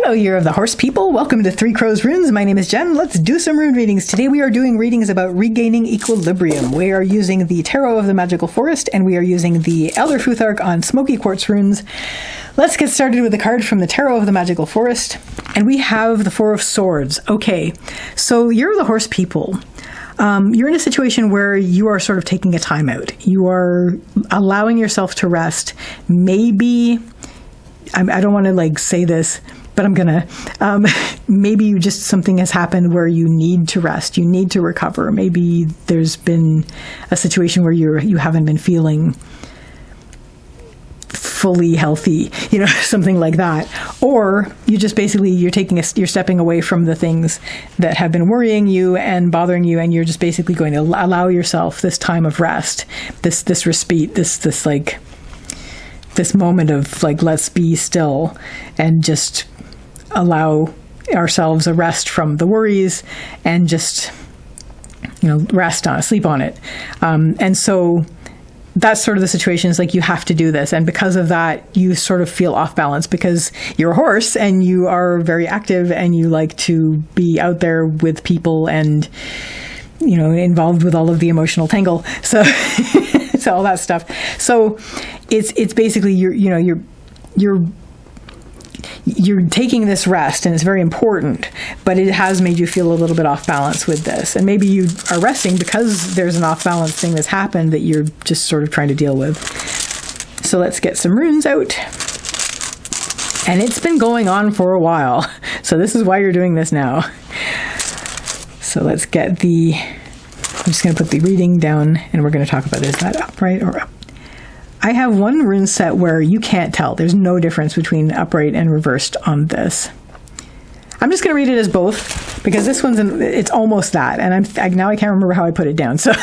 Hello, Year of the Horse people. Welcome to Three Crows Runes. My name is Jen. Let's do some rune readings. Today we are doing readings about regaining equilibrium. We are using the Tarot of the Magical Forest, and we are using the Elder Futhark on smoky quartz runes. Let's get started with the card from the Tarot of the Magical Forest. And we have the Four of Swords. Okay, so Year of the Horse people. You're in a situation where you are sort of taking a time out. You are allowing yourself to rest. Maybe, I don't want to say this, but I'm gonna, maybe just something has happened where you need to rest, you need to recover. Maybe there's been a situation where you haven't been feeling fully healthy, something like that. Or you just basically, you're stepping away from the things that have been worrying you and bothering you, and you're just basically going to allow yourself this time of rest, this respite, this moment of let's be still and just allow ourselves a rest from the worries and just sleep on it. And so that's sort of the situation, is you have to do this, and because of that you sort of feel off balance because you're a horse and you are very active and you like to be out there with people and involved with all of the emotional tangle, so so all that stuff. So it's basically you're taking this rest, and it's very important, but it has made you feel a little bit off balance with this. And maybe you are resting because there's an off balance thing that's happened that you're just sort of trying to deal with. So let's get some runes out. And it's been going on for a while. So this is why you're doing this now. So let's get I'm just going to put the reading down, and we're going to talk about, is that upright or up? I have one rune set where you can't tell. There's no difference between upright and reversed on this. I'm just going to read it as both because this one's it's almost that, and now I can't remember how I put it down. So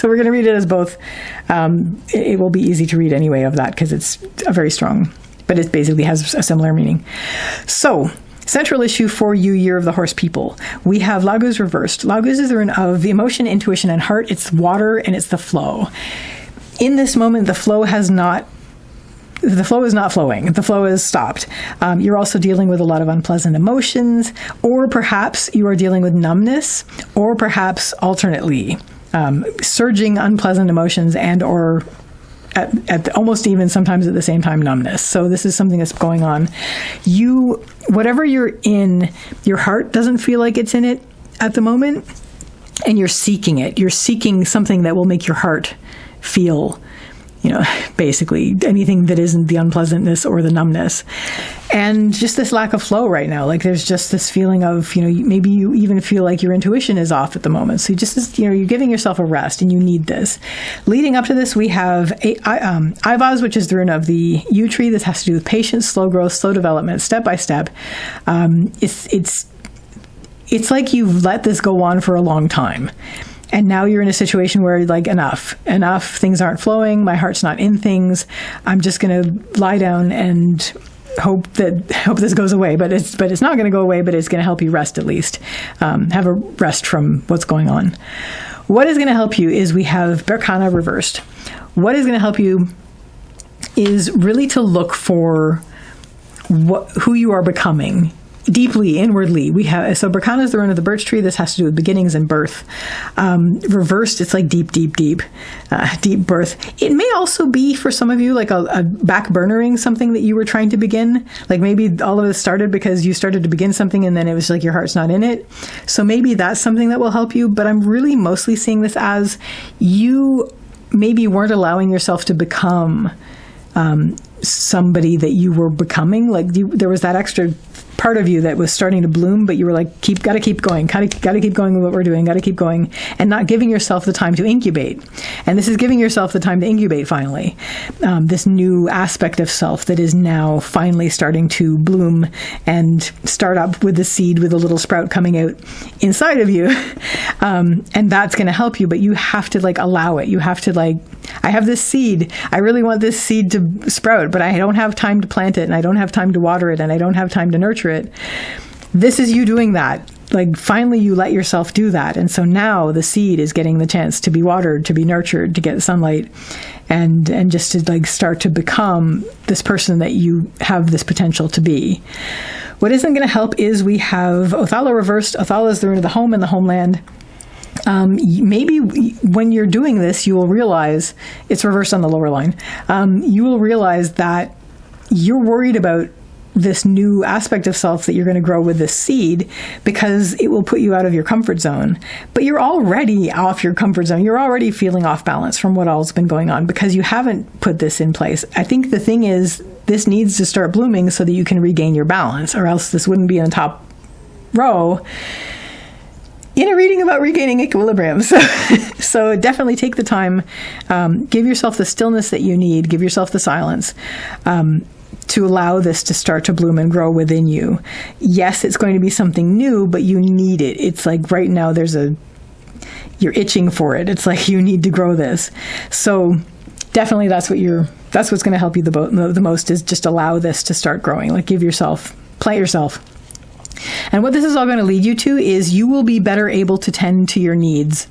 we're going to read it as both. It will be easy to read anyway of that because it's a very strong, but it basically has a similar meaning. So, central issue for you, Year of the Horse people. We have Laguz reversed. Laguz is the rune of emotion, intuition, and heart. It's water, and it's the flow. In this moment, the flow is not flowing. The flow is stopped. You're also dealing with a lot of unpleasant emotions, or perhaps you are dealing with numbness, or perhaps alternately, surging unpleasant emotions and or at almost even sometimes at the same time numbness. So this is something that's going on. Whatever you're in, your heart doesn't feel like it's in it at the moment, and you're seeking it. You're seeking something that will make your heart feel, basically anything that isn't the unpleasantness or the numbness. And just this lack of flow right now. There's just this feeling of, maybe you even feel like your intuition is off at the moment. So you're giving yourself a rest, and you need this. Leading up to this, we have Ivaz, which is the rune of the yew tree. This has to do with patience, slow growth, slow development, step by step. It's like you've let this go on for a long time. And now you're in a situation where enough, things aren't flowing, my heart's not in things, I'm just going to lie down and hope this goes away. But it's not going to go away, but it's going to help you rest at least. Have a rest from what's going on. What is going to help you is we have Berkana reversed. What is going to help you is really to look for who you are becoming. Deeply, inwardly. We have, so Berkana is the rune of the birch tree. This has to do with beginnings and birth. Reversed, it's deep birth. It may also be for some of you a back burnering something that you were trying to begin. Maybe all of this started because you started to begin something and then it was your heart's not in it. So maybe that's something that will help you. But I'm really mostly seeing this as you maybe weren't allowing yourself to become somebody that you were becoming. There was that extra part of you that was starting to bloom, but you were gotta keep going, gotta keep going with what we're doing, gotta keep going, and not giving yourself the time to incubate. And this is giving yourself the time to incubate finally. This new aspect of self that is now finally starting to bloom and start up with the seed with a little sprout coming out inside of you. And that's going to help you, but you have to allow it. You have to I have this seed. I really want this seed to sprout, but I don't have time to plant it, and I don't have time to water it, and I don't have time to nurture it. This is you doing that. Finally you let yourself do that. And so now the seed is getting the chance to be watered, to be nurtured, to get sunlight, and just to start to become this person that you have this potential to be. What isn't going to help is we have Othala reversed. Othala is the rune of the home and the homeland. Maybe when you're doing this, you will realize it's reversed on the lower line. You will realize that you're worried about this new aspect of self that you're going to grow with this seed because it will put you out of your comfort zone. But you're already off your comfort zone. You're already feeling off balance from what all's been going on because you haven't put this in place. I think the thing is, this needs to start blooming so that you can regain your balance, or else this wouldn't be in the top row in a reading about regaining equilibrium. So definitely take the time, give yourself the stillness that you need, give yourself the silence, to allow this to start to bloom and grow within you. Yes, it's going to be something new, but you need it. It's like right now you're itching for it. It's like you need to grow this. So definitely that's what's going to help you the most, is just allow this to start growing. Like plant yourself. And what this is all going to lead you to is you will be better able to tend to your needs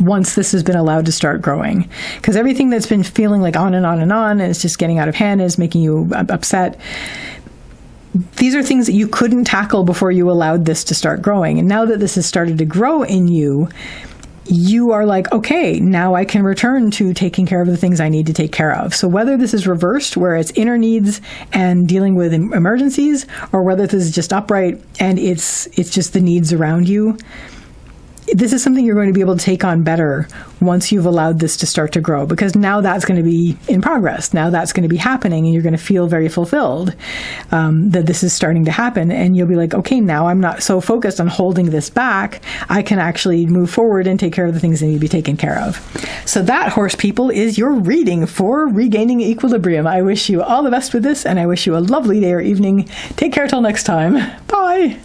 once this has been allowed to start growing. Because everything that's been feeling like on and on and on, and it's just getting out of hand, and it's making you upset, these are things that you couldn't tackle before you allowed this to start growing. And now that this has started to grow in you, you are like, okay, now I can return to taking care of the things I need to take care of. So whether this is reversed, where it's inner needs and dealing with emergencies, or whether this is just upright and it's just the needs around you, this is something you're going to be able to take on better once you've allowed this to start to grow, because now that's going to be in progress. Now that's going to be happening, and you're going to feel very fulfilled that this is starting to happen. And you'll be like, okay, now I'm not so focused on holding this back. I can actually move forward and take care of the things that need to be taken care of. So that, horse people, is your reading for regaining equilibrium. I wish you all the best with this, and I wish you a lovely day or evening. Take care till next time. Bye.